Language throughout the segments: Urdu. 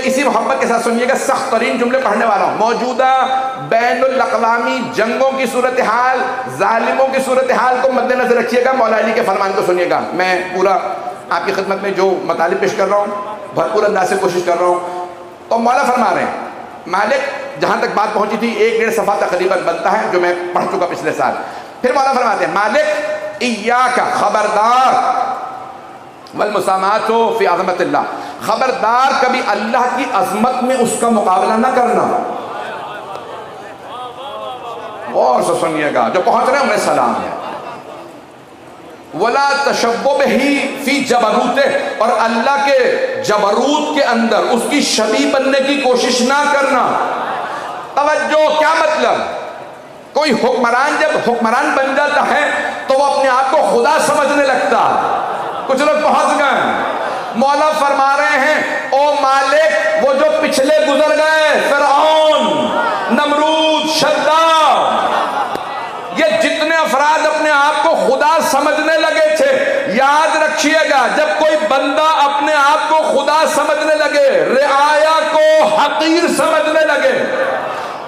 اسی محبت کے ساتھ سنیے گا، سخت ترین جملے پڑھنے والا ہوں۔ موجودہ بین الاقوامی جنگوں کی صورتحال، ظالموں کی صورتحال کو مد نظر رکھیے گا، مولا علی کے فرمان کو سنیے گا۔ میں پورا آپ کی خدمت میں جو مطالب پیش کر رہا ہوں بھرپور انداز سے کوشش کر رہا ہوں۔ تو مولا فرما رہے ہیں، مالک جہاں تک بات پہنچی تھی 1.5 صفحہ تقریباً بنتا ہے جو میں پڑھ چکا پچھلے سال۔ پھر مولا فرماتے ہیں، مالک ایاک، خبردار، والمسامات فی عظمت اللہ، خبردار کبھی اللہ کی عظمت میں اس کا مقابلہ نہ کرنا۔ غور سے سنیے گا، جو پہنچ رہے ہیں انہیں سلام ہے۔ ولا تشبہ بہی فی جبروتہ، اور اللہ کے جبروت کے اندر اس کی شبیہ بننے کی کوشش نہ کرنا۔ توجہ، کیا مطلب؟ کوئی حکمران جب حکمران بن جاتا ہے تو وہ اپنے آپ کو خدا سمجھنے لگتا۔ کچھ لوگ پہنچ گئے، مولا فرما رہے ہیں او مالک وہ جو پچھلے گزر گئے، فرعون، نمرود، شداد، یہ جتنے افراد اپنے آپ کو خدا سمجھنے لگے تھے، یاد رکھیے گا جب کوئی بندہ اپنے آپ کو خدا سمجھنے لگے، رعایا کو حقیر سمجھنے لگے،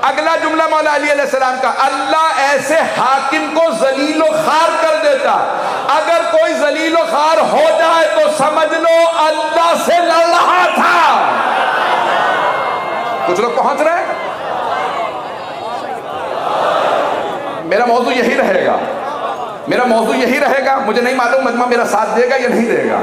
اگلا جملہ مولا علی علیہ السلام کا، اللہ ایسے حاکم کو ذلیل و خوار کر دیتا۔ اگر کوئی ذلیل و خوار ہو جائے تو سمجھ لو اللہ سے لڑ رہا تھا۔ کچھ لوگ پہنچ رہے ہیں؟ میرا موضوع یہی رہے گا، میرا موضوع یہی رہے گا۔ مجھے نہیں معلوم مجمع میرا ساتھ دے گا یا نہیں دے گا۔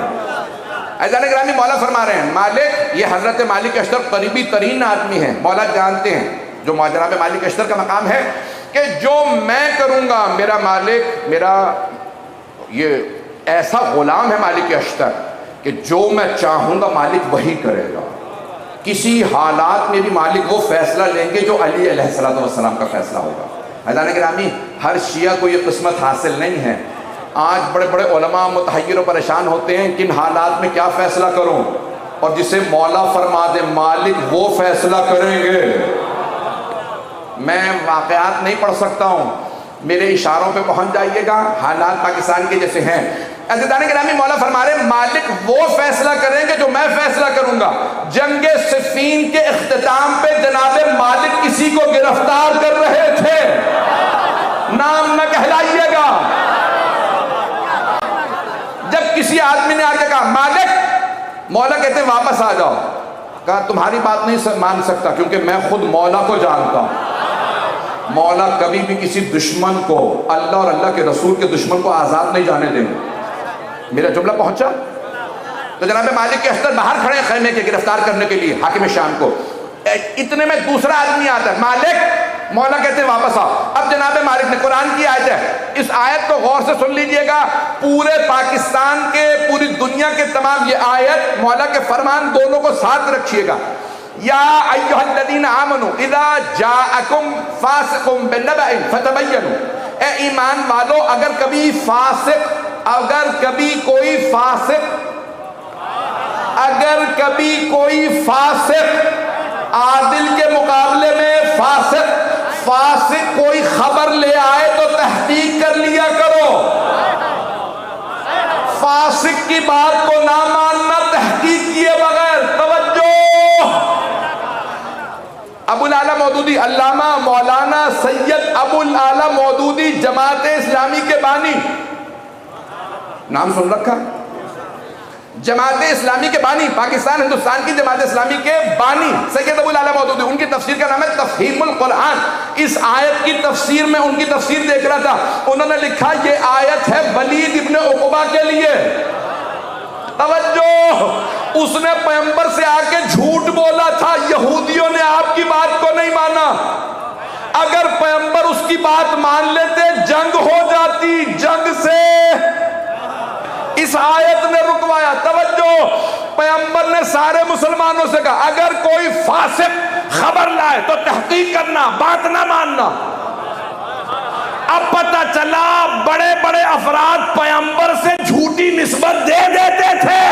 عزیزان گرامی، مولا فرما رہے ہیں، مالک، یہ حضرت مالک اشتر قریبی ترین آدمی ہیں، مولا جانتے ہیں جو جناب مالک اشتر کا مقام ہے کہ جو میں کروں گا، میرا مالک، میرا یہ ایسا غلام ہے مالک اشتر کہ جو میں چاہوں گا مالک وہی کرے گا۔ کسی حالات میں بھی مالک وہ فیصلہ لیں گے جو علی علیہ السلام کا فیصلہ ہوگا۔ عزیزان گرامی، ہر شیعہ کو یہ قسمت حاصل نہیں ہے۔ آج بڑے بڑے علماء متحیر و پریشان ہوتے ہیں کن حالات میں کیا فیصلہ کروں، اور جسے مولا فرما دے مالک وہ فیصلہ کریں گے۔ میں واقعات نہیں پڑھ سکتا ہوں، میرے اشاروں پہ پہنچ جائیے گا، حالات پاکستان کے جیسے ہیں۔ عزیزان گرامی، مولا فرما رہے ہیں مالک وہ فیصلہ کریں گے جو میں فیصلہ کروں گا۔ جنگ صفین کے اختتام پہ جناب مالک کسی کو گرفتار کر رہے تھے، نام نہ کہلائیے گا۔ جب کسی آدمی نے آ کے کہا مالک، مولا کہتے ہیں واپس آ جاؤ، کہا تمہاری بات نہیں مان سکتا کیونکہ میں خود مولا کو جانتا ہوں۔ مولا کبھی بھی کسی دشمن کو، اللہ اور اللہ کے رسول کے دشمن کو آزاد نہیں جانے دیں گے۔ میرا جملہ پہنچا؟ تو جناب مالک کے اشتر باہر کھڑے ہیں خیمے کے گرفتار کرنے کے لیے حاکم شام کو۔ اتنے میں دوسرا آدمی آتا ہے، مالک، مولا کہتے ہیں واپس آؤ۔ اب جناب مالک نے، قرآن کی آیت ہے، اس آیت کو غور سے سن لیجئے گا، پورے پاکستان کے، پوری دنیا کے تمام یہ آیت، مولا کے فرمان دونوں کو ساتھ رکھیے گا۔ یا ایھا الذین آمنوا اذا جاءکم فاسق بنبأ فتبینوا، اے ایمان والو اگر کبھی کوئی فاسق عادل کے مقابلے میں فاسق کوئی خبر لے آئے تو تحقیق کر لیا کرو۔ فاسق کی بات کو نہ ماننا تحقیق کیے بغیر۔ توجہ، ابو الاعلیٰ مودودی، علامہ مولانا سید ابو الاعلیٰ مودودی، جماعت اسلامی کے بانی، نام سن رکھا؟ جماعت اسلامی کے بانی، پاکستان ہندوستان کی جماعت اسلامی کے بانی سید ابو الاعلیٰ مودودی، ان کی تفسیر کا نام ہے تفہیم القرآن۔ اس آیت کی تفسیر میں ان کی تفسیر دیکھ رہا تھا، انہوں نے لکھا یہ آیت ہے ولید ابن عقبہ کے لیے۔ توجہ، اس نے پیغمبر سے آ کے جھوٹ بولا تھا، یہودیوں نے آپ کی بات کو نہیں مانا۔ اگر پیغمبر اس کی بات مان لیتے جنگ ہو جاتی، جنگ سے اس آیت نے رکوایا۔ توجہ، پیغمبر نے سارے مسلمانوں سے کہا اگر کوئی فاسق خبر لائے تو تحقیق کرنا، بات نہ ماننا۔ اب پتہ چلا بڑے بڑے افراد پیغمبر سے جھوٹی نسبت دے دیتے تھے۔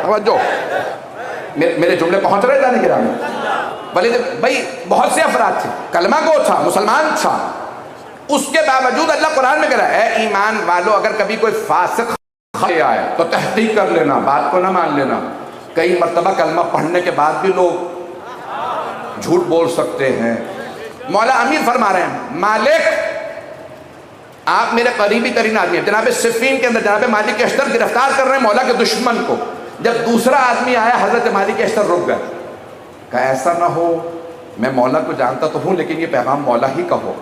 توجہ، میرے جملے پہنچ رہے جانے گرامی؟ بھائی بہت سے افراد تھے، کلمہ گو تھا، مسلمان تھا، اس کے باوجود اللہ قرآن میں کہہ رہا ہے اے ایمان والو اگر کبھی کوئی فاسق آئے تو تحقیق کر لینا، بات کو نہ مان لینا۔ کئی مرتبہ کلمہ پڑھنے کے بعد بھی لوگ جھوٹ بول سکتے ہیں۔ مولا امیر فرما رہے ہیں مالک آپ میرے قریبی ترین آدمی ہیں۔ جناب صفین کے اندر جناب مالک اشتر گرفتار کر رہے ہیں مولا کے دشمن کو، جب دوسرا آدمی آیا حضرت مالک اشتر رک گئے، کہا ایسا نہ ہو، میں مولا کو جانتا تو ہوں لیکن یہ پیغام مولا ہی کا ہو۔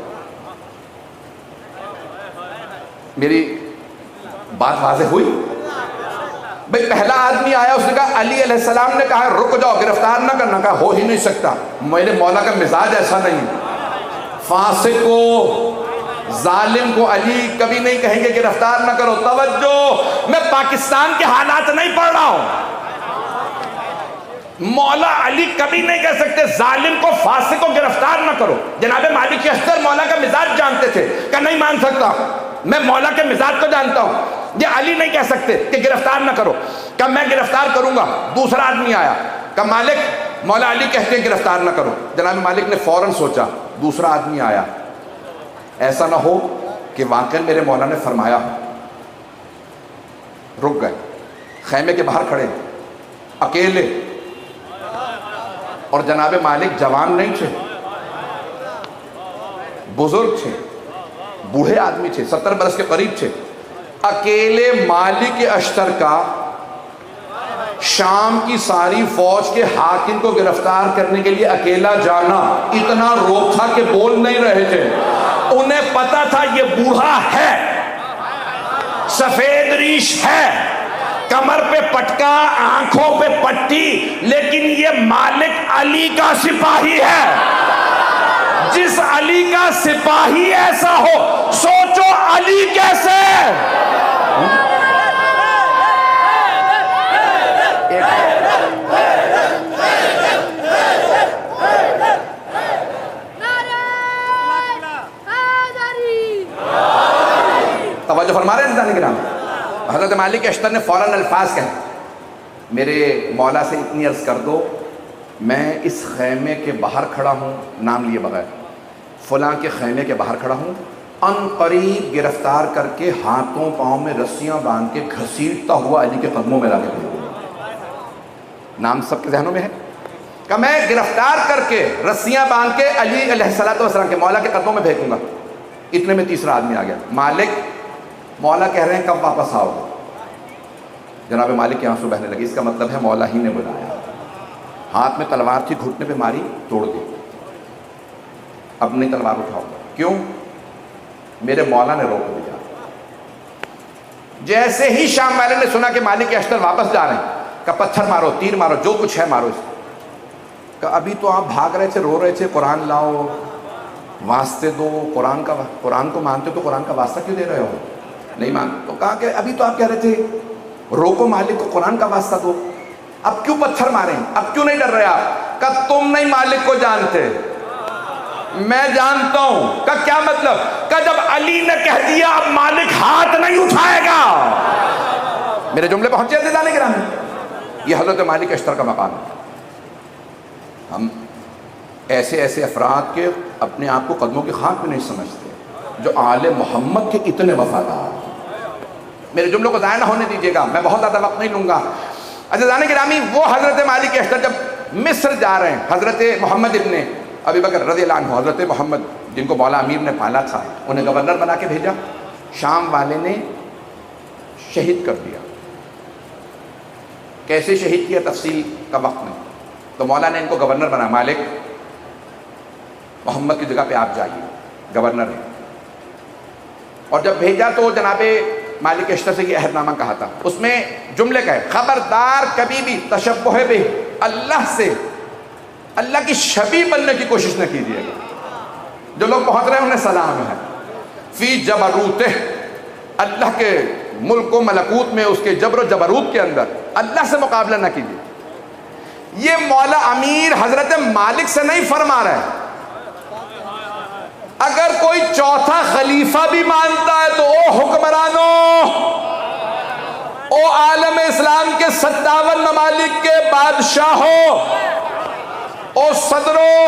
میری بات واضح ہوئی؟ بھئی پہلا آدمی آیا، اس نے کہا علی علیہ السلام نے کہا رک جاؤ گرفتار نہ کرنا، کہا ہو ہی نہیں سکتا، میرے مولا کا مزاج ایسا نہیں، فاسق کو ظالم کو علی کبھی نہیں کہیں گے گرفتار نہ کرو۔ توجہ، میں پاکستان کے حالات نہیں پڑھ رہا ہوں، مولا علی کبھی نہیں کہہ سکتے ظالم کو فاسق کو گرفتار نہ کرو۔ جناب مالک اشتر مولا کا مزاج جانتے تھے کہ نہیں مان سکتا، میں مولا کے مزاج کو جانتا ہوں، یہ علی نہیں کہہ سکتے کہ گرفتار نہ کرو، کہ میں گرفتار کروں گا۔ دوسرا آدمی آیا کہ مالک مولا علی کہتے ہیں گرفتار نہ کرو۔ جناب مالک نے فوراً سوچا، دوسرا آدمی آیا، ایسا نہ ہو کہ واقعی میرے مولا نے فرمایا۔ رک گئے، خیمے کے باہر کھڑے اکیلے، اور جناب مالک جوان نہیں تھے، بزرگ تھے، بوڑھے آدمی تھے، 70 برس کے قریب تھے۔ اکیلے مالک اشتر کا شام کی ساری فوج کے حاکم کو گرفتار کرنے کے لیے اکیلا جانا اتنا روک تھا کہ بول نہیں رہے تھے۔ انہیں پتا تھا یہ بوڑھا ہے، سفید ریش ہے، کمر پہ پٹکا، آنکھوں پہ پٹی، لیکن یہ مالک علی کا سپاہی ہے۔ جس علی کا سپاہی ایسا ہو، سوچو علی کیسے۔ توجہ فرما رہے ہیں انسان کرام۔ حضرت مالک اشتر نے فوراً الفاظ کہے میرے مولا سے اتنی عرض کر دو میں اس خیمے کے باہر کھڑا ہوں، نام لیے بغیر، فلاں کے خیمے کے باہر کھڑا ہوں، ان قریب گرفتار کر کے ہاتھوں پاؤں میں رسیاں باندھ کے گھسیٹتا ہوا علی کے قدموں میں لا کے بھیجوں۔ نام سب کے ذہنوں میں ہے کہ میں گرفتار کر کے رسیاں باندھ کے علی علیہ السلام کے مولا کے قدموں میں پھینکوں گا۔ اتنے میں تیسرا آدمی آ گیا، مالک مولا کہہ رہے ہیں کب واپس آؤ گے؟ جناب مالک کے آنسو بہنے لگے، اس کا مطلب ہے مولا ہی نے بلایا۔ ہاتھ میں تلوار تھی، گھٹنے پہ ماری، توڑ دی، اب نہیں تلوار اٹھاؤ۔ کیوں؟ میرے مولا نے روک دیا۔ جیسے ہی شام والے نے سنا کہ مالک اشتر واپس جا رہے ہیں، کہ پتھر مارو، تیر مارو، جو کچھ ہے مارو اس کو۔ کہ ابھی تو آپ بھاگ رہے تھے، رو رہے تھے، قرآن لاؤ، واسطے دو، قرآن کو مانتے تو قرآن کا واسطہ کیوں دے رہے ہو؟ نہیں مان تو کہا کہ ابھی تو آپ کہہ رہے تھے روکو مالک کو، قرآن کا واسطہ دو، اب کیوں پتھر ماریں، اب کیوں نہیں ڈر رہے آپ؟ کہ تم نہیں مالک کو جانتے، میں جانتا ہوں۔ کہ کیا مطلب؟ کہ جب علی نے کہہ دیا اب مالک ہاتھ نہیں اٹھائے گا۔ میرے جملے پہنچے عزیزان گرامی؟ یہ حضرت مالک اشتر کا مقام ہے۔ ہم ایسے ایسے افراد کے اپنے آپ کو قدموں کی خاک میں نہیں سمجھتے جو آل محمد کے اتنے وفادار۔ میرے جملوں کو ضائع نہ ہونے دیجیے گا، میں بہت زیادہ وقت نہیں لوں گا۔ عزیزان گرامی، وہ حضرت مالک اشتر جب مصر جا رہے ہیں، حضرت محمد ابن ابی بکر رضی اللہ عنہ، حضرت محمد جن کو مولا امیر نے پالا تھا، انہیں گورنر بنا کے بھیجا، شام والے نے شہید کر دیا۔ کیسے شہید کیا تفصیل کا وقت نہیں، تو مولا نے ان کو گورنر بنا، مالک محمد کی جگہ پہ آپ جائیے، گورنر ہے۔ اور جب بھیجا تو جناب مالک اشتر سے یہ عہد نامہ کہا تھا، اس میں جملے کا ہے خبردار کبھی بھی تشبہ بہ اللہ سے، اللہ کی شبیہ بننے کی کوشش نہ کیجیے گا۔ جو لوگ پہنچ رہے ہیں انہیں سلام ہے، فی جبروتہ، اللہ کے ملک و ملکوت میں، اس کے جبر و جبروت کے اندر اللہ سے مقابلہ نہ کیجیے۔ یہ مولا امیر حضرت مالک سے نہیں فرما رہے ہیں۔ اگر کوئی چوتھا خلیفہ بھی مانتا ہے تو او حکمرانوں، او عالم اسلام کے 57 ممالک کے بادشاہوں، او صدروں،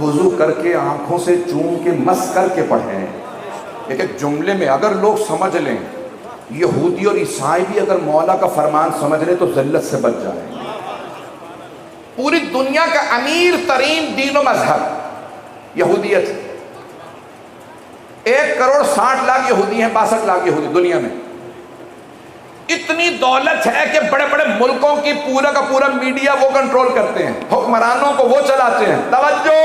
وضو کر کے آنکھوں سے چوم کے مس کر کے پڑھیں. ایک جملے میں اگر لوگ سمجھ لیں، یہودی اور عیسائی بھی اگر مولا کا فرمان سمجھ لیں تو ذلت سے بچ جائیں. پوری دنیا کا امیر ترین دین و مذہب یہودیت. 1,60,00,000 یہودی ہیں، 62 لاکھ یہودی دنیا میں. اتنی دولت ہے کہ بڑے بڑے ملکوں کی پورا کا پورا میڈیا وہ کنٹرول کرتے ہیں، حکمرانوں کو وہ چلاتے ہیں. توجہ،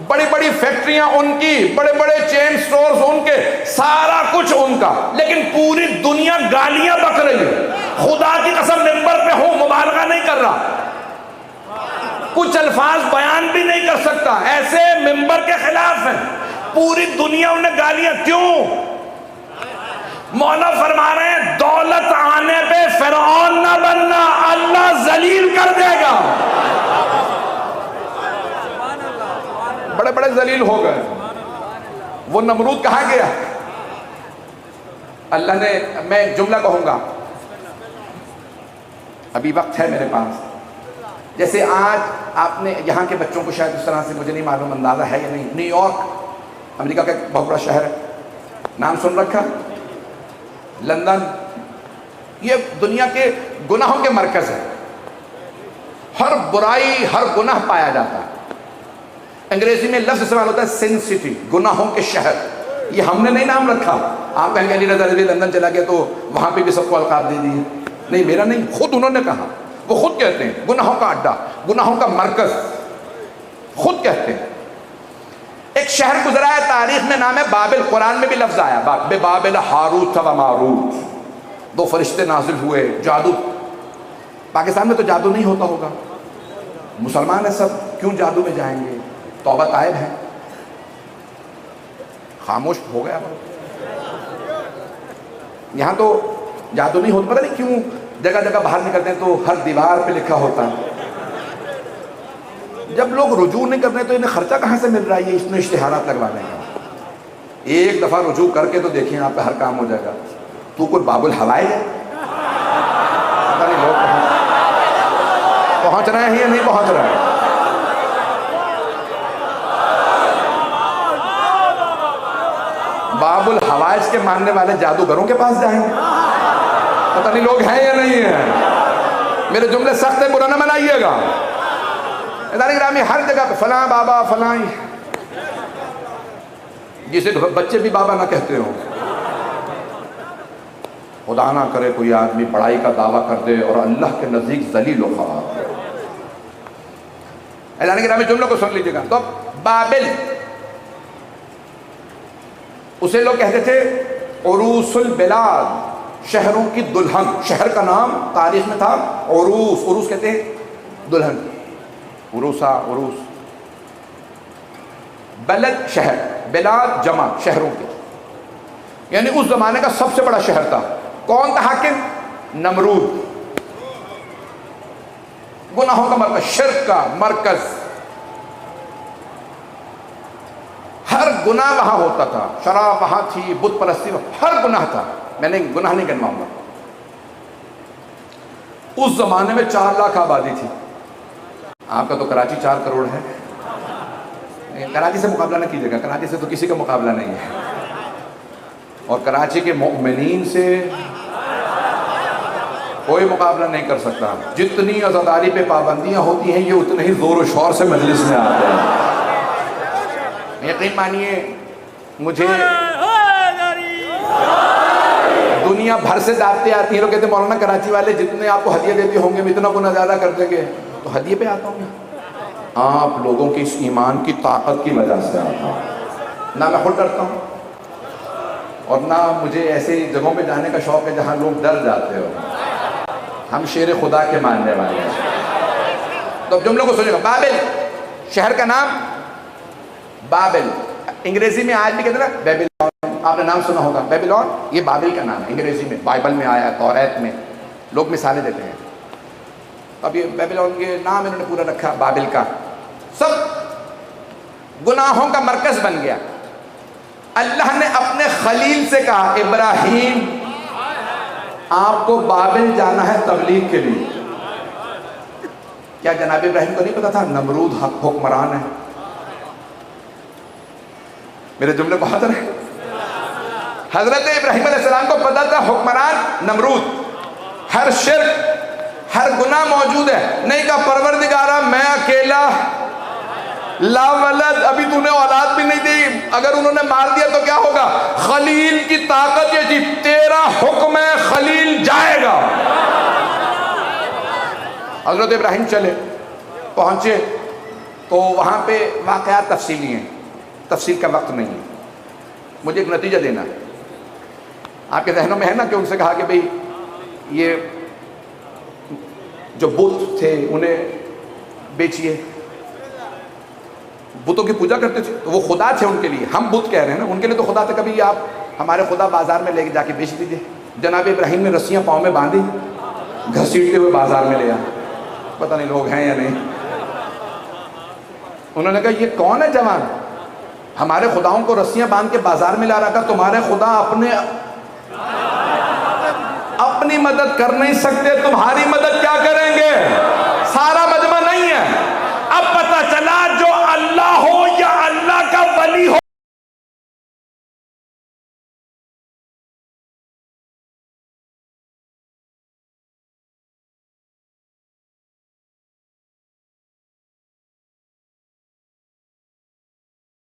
بڑی بڑی فیکٹریاں ان کی، بڑے بڑے چین سٹورز ان کے، سارا کچھ ان کا. لیکن پوری دنیا گالیاں بک رہی ہے. خدا کی قسم ممبر پہ ہوں، مبالغہ نہیں کر رہا، کچھ الفاظ بیان بھی نہیں کر سکتا، ایسے ممبر کے خلاف ہیں. پوری دنیا انہیں گالیاں. کیوں؟ مولا فرما رہے ہیں دولت آنے پہ فرعون نہ بننا، اللہ ذلیل کر دے گا. بڑے بڑے ذلیل ہو گئے. وہ نمرود کہاں گیا؟ اللہ نے، میں جملہ کہوں گا، ابھی وقت ہے میرے پاس. جیسے آج آپ نے یہاں کے بچوں کو شاید اس طرح سے، مجھے نہیں معلوم اندازہ ہے یا نہیں، نیو یارک امریکہ کا ایک بہت بڑا شہر ہے، نام سن رکھا؟ لندن، یہ دنیا کے گناہوں کے مرکز ہے. ہر برائی، ہر گناہ پایا جاتا ہے. انگریزی میں لفظ استعمال ہوتا ہے سن سٹی، گناہوں کے شہر. یہ ہم نے نہیں نام رکھا. آپ کہیں گے علی رضا رضوی لندن چلا گیا تو وہاں پہ بھی سب کو القاب دے دیے. نہیں، میرا نہیں، خود انہوں نے کہا. وہ خود کہتے ہیں گناہوں کا اڈا، گناہوں کا مرکز، خود کہتے ہیں. ایک شہر گزرا ہے تاریخ میں، نام ہے بابل. قرآن میں بھی لفظ آیا، بابل ہاروت و ماروت، 2 فرشتے نازل ہوئے. جادو، پاکستان میں تو جادو نہیں ہوتا ہوگا، مسلمان ہیں سب، کیوں جادو میں جائیں گے؟ توبہ طائب ہے. خاموش ہو گیا. یہاں تو جادو نہیں ہوتا. پتہ نہیں کیوں جگہ جگہ باہر نکلتے ہیں تو ہر دیوار پہ لکھا ہوتا ہے. جب لوگ رجوع نہیں کرتے تو انہیں خرچہ کہاں سے مل رہا ہے اس میں اشتہارات لگوانے کا؟ ایک دفعہ رجوع کر کے تو دیکھیں، آپ کا ہر کام ہو جائے گا. تو کوئی باب الحوائج ہے؟ پتہ نہیں لوگ پہنچ رہے ہیں یا نہیں پہنچ رہے ہیں. باب الحوائج کے ماننے والے جادوگروں کے پاس جائیں گے؟ پتہ نہیں لوگ ہیں یا نہیں ہیں. میرے جملے سخت ہیں، برا نہ منائیے گا. ادارے گرامی ہر جگہ پہ فلاں بابا فلاں، جسے بچے بھی بابا نہ کہتے ہوں. خدا نہ کرے کوئی آدمی بڑائی کا دعویٰ کر دے اور اللہ کے نزدیک ذلیل و خوار. ادارے گرامی جملوں کو سن لیجیے گا. تو بابل، اسے لوگ کہتے تھے عروس البلاد، شہروں کی دلہن. شہر کا نام تاریخ میں تھا عروس. عروس کہتے ہیں دلہن، عروسا، عروس. بلد شہر، بلاد جمع شہروں کی. یعنی اس زمانے کا سب سے بڑا شہر تھا. کون تھا حاکم؟ نمرود. گناہوں کا مرکز، شرک کا مرکز. ہر گناہ وہاں ہوتا تھا. شراب وہاں تھی، بت پرستی، ہر گناہ تھا. میں نے گناہ نہیں گنواؤں گا. اس زمانے میں 4 لاکھ آبادی تھی. آپ کا تو کراچی 4 کروڑ ہے. کراچی سے مقابلہ نہ کیجیے گا، کراچی سے تو کسی کا مقابلہ نہیں ہے. اور کراچی کے مؤمنین سے کوئی مقابلہ نہیں کر سکتا. جتنی عزاداری پہ پابندیاں ہوتی ہیں، یہ اتنے ہی زور و شور سے مجلس میں آتے ہیں. یقین مانیے، مجھے دنیا بھر سے دعوتیں آتی ہیں. لوگ کہتے ہیں مولانا کراچی والے جتنے آپ کو ہدیہ دیتے ہوں گے ہم اتنا گناہ زیادہ کر دیں گے. تو ہدیے پہ آتا ہوں میں، آپ لوگوں کی اس ایمان کی طاقت کی وجہ سے آتا ہوں. نہ میں خود ڈرتا ہوں اور نہ مجھے ایسے جگہوں پہ جانے کا شوق ہے جہاں لوگ ڈر جاتے ہو. ہم شیر خدا کے ماننے والے ہیں. تو اب جملوں کو سنیے گا. بابل شہر کا نام، بابل انگریزی میں آج بھی کہتے ہیں نا بیبیلون. آپ نے نام سنا ہوگا بیبیلون. یہ بابل کا نام ہے انگریزی میں، بائبل میں آیا، توریت میں. لوگ مثالیں دیتے ہیں. اب یہ بیبیلون کے نام انہوں نے پورا رکھا بابل کا. سب گناہوں کا مرکز بن گیا. اللہ نے اپنے خلیل سے کہا ابراہیم آپ کو بابل جانا ہے تبلیغ کے لیے. کیا جناب ابراہیم کو نہیں پتا تھا نمرود حکمران ہے؟ میرے جملے کو حاضر ہے؟ حضرت ابراہیم علیہ السلام کو پتہ تھا حکمران نمرود، ہر شرک ہر گناہ موجود ہے، نہیں کہا پروردگارہ میں اکیلا لا ولد، ابھی تو نے اولاد بھی نہیں دی، اگر انہوں نے مار دیا تو کیا ہوگا؟ خلیل کی طاقت یہ تھی، تیرا حکم ہے خلیل جائے گا۔ حضرت ابراہیم چلے، پہنچے تو وہاں پہ واقعات تفصیلی ہیں، تفصیل کا وقت نہیں ہے، مجھے ایک نتیجہ دینا ہے۔ آپ کے ذہنوں میں ہے نا کہ ان سے کہا کہ بھئی یہ جو بت تھے انہیں بیچیے، بتوں کی پوجا کرتے تھے تو وہ خدا تھے ان کے لیے، ہم بت کہہ رہے ہیں نا، ان کے لیے تو خدا تھے، کبھی آپ ہمارے خدا بازار میں لے کے جا کے بیچ دیجیے۔ جناب ابراہیم نے رسیاں پاؤں میں باندھی، گھسیٹتے ہوئے بازار میں لے آئے، پتہ نہیں لوگ ہیں یا نہیں۔ انہوں نے کہا یہ کون ہے جوان، ہمارے خداؤں کو رسیاں باندھ کے بازار میں لا رکھا، تمہارے خدا اپنی مدد کر نہیں سکتے، تمہاری مدد کیا کریں گے؟ سارا